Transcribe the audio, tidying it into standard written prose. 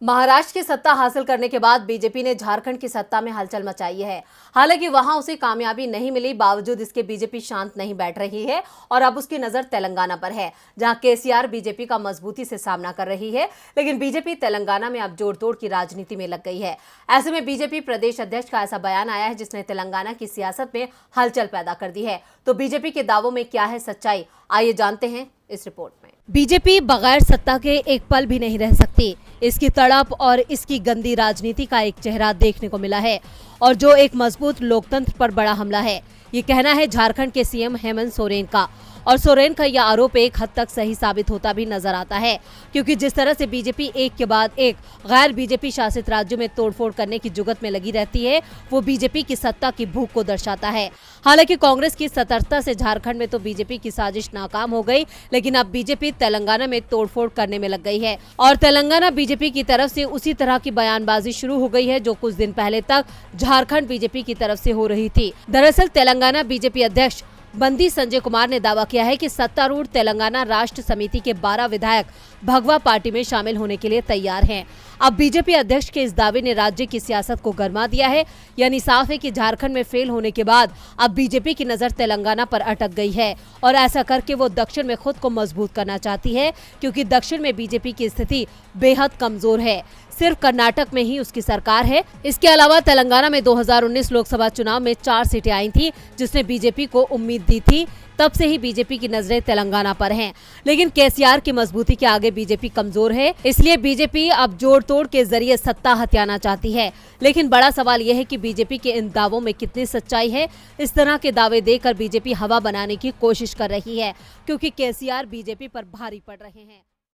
महाराष्ट्र की सत्ता हासिल करने के बाद बीजेपी ने झारखंड की सत्ता में हलचल मचाई है। हालांकि वहां उसे कामयाबी नहीं मिली, बावजूद इसके बीजेपी शांत नहीं बैठ रही है और अब उसकी नजर तेलंगाना पर है, जहां केसीआर बीजेपी का मजबूती से सामना कर रही है। लेकिन बीजेपी तेलंगाना में अब जोड़ तोड़ की राजनीति में लग गई है। ऐसे में बीजेपी प्रदेश अध्यक्ष का ऐसा बयान आया है जिसने तेलंगाना की सियासत में हलचल पैदा कर दी है। तो बीजेपी के दावों में क्या है सच्चाई, आइए जानते हैं इस रिपोर्ट में। बीजेपी बगैर सत्ता के एक पल भी नहीं रह सकती। इसकी तड़प और इसकी गंदी राजनीति का एक चेहरा देखने को मिला है, और जो एक मजबूत लोकतंत्र पर बड़ा हमला है। ये कहना है झारखंड के सीएम हेमंत सोरेन का, और सोरेन का यह आरोप एक हद तक सही साबित होता भी नजर आता है, क्योंकि जिस तरह से बीजेपी एक के बाद एक गैर बीजेपी शासित राज्यों में तोड़फोड़ करने की जुगत में लगी रहती है, वो बीजेपी की सत्ता की भूख को दर्शाता है। हालांकि कांग्रेस की सतर्कता से झारखंड में तो बीजेपी की साजिश नाकाम हो गई, लेकिन अब बीजेपी तेलंगाना में तोड़फोड़ करने में लग गई है, और तेलंगाना बीजेपी की तरफ से उसी तरह की बयानबाजी शुरू हो गई है जो कुछ दिन पहले तक झारखंड बीजेपी की तरफ से हो रही थी। दरअसल तेलंगाना बीजेपी अध्यक्ष बंदी संजय कुमार ने दावा किया है कि सत्तारूढ़ तेलंगाना राष्ट्र समिति के 12 विधायक भगवा पार्टी में शामिल होने के लिए तैयार हैं। अब बीजेपी अध्यक्ष के इस दावे ने राज्य की सियासत को गरमा दिया है। यानी साफ है कि झारखंड में फेल होने के बाद अब बीजेपी की नजर तेलंगाना पर अटक गई है, और ऐसा करके वो दक्षिण में खुद को मजबूत करना चाहती है, क्योंकि दक्षिण में बीजेपी की स्थिति बेहद कमजोर है। सिर्फ कर्नाटक में ही उसकी सरकार है। इसके अलावा तेलंगाना में 2019 लोकसभा चुनाव में 4 सीटें आई थी, जिसने बीजेपी को उम्मीद दी थी। तब से ही बीजेपी की नजरें तेलंगाना पर हैं। लेकिन केसीआर की मजबूती के आगे बीजेपी कमजोर है, इसलिए बीजेपी अब जोड़ तोड़ के जरिए सत्ता हथियाना चाहती है। लेकिन बड़ा सवाल यह है कि बीजेपी के इन दावों में कितनी सच्चाई है। इस तरह के दावे देकर बीजेपी हवा बनाने की कोशिश कर रही है, क्योंकि केसीआर बीजेपी पर भारी पड़ रहे हैं।